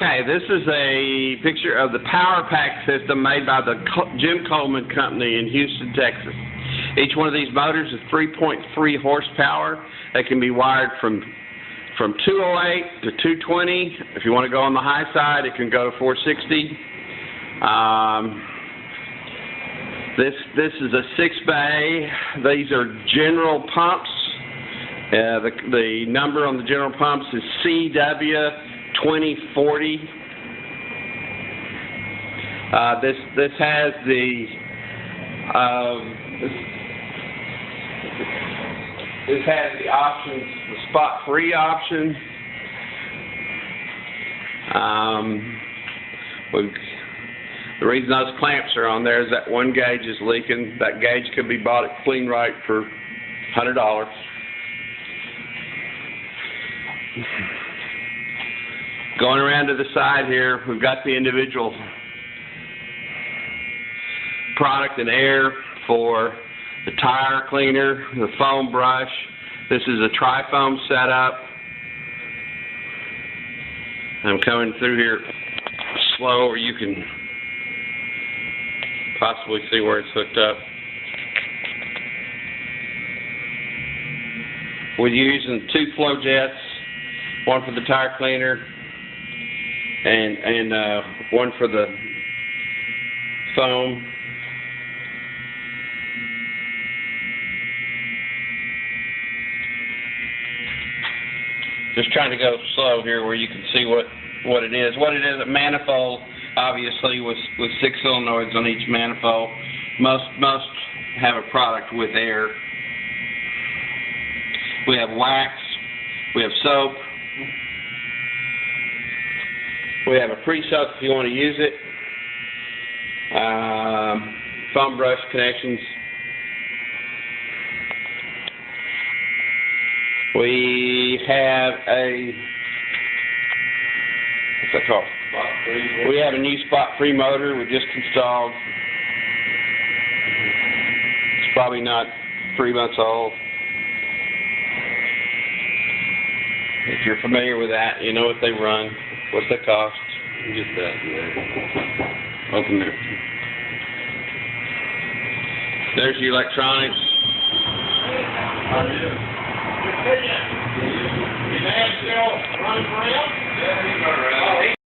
Okay, this is a picture of the power pack system made by the Jim Coleman company in Houston, Texas. Each one of these motors is 3.3 horsepower. They can be wired from 208 to 220. If you want to go on the high side, it can go to 460. This is a 6-bay. These are general pumps. The number on the general pumps is CW2040. This has the options, the spot-free option. The reason those clamps are on there is that one gauge is leaking. That gauge could be bought at Clean Right for $100. Going around to the side here, we've got the individual product and air for the tire cleaner, the foam brush. This is a tri-foam setup. I'm coming through here slow where you can possibly see where it's hooked up. We're using 2 flow jets, one for the tire cleaner and one for the foam. Just trying to go slow here where you can see what it is. What it is, a manifold, obviously, with 6 solenoids on each manifold. Most have a product with air. We have wax. We have soap. We have a pre-soak if you want to use it. Foam brush connections. We have what's that called? We have a new spot-free motor we just installed. It's probably not 3 months old. If you're familiar with that, you know what they run, what they cost. Get that there. Open there. There's your electronics. Your man still running around? Yeah, he's running around.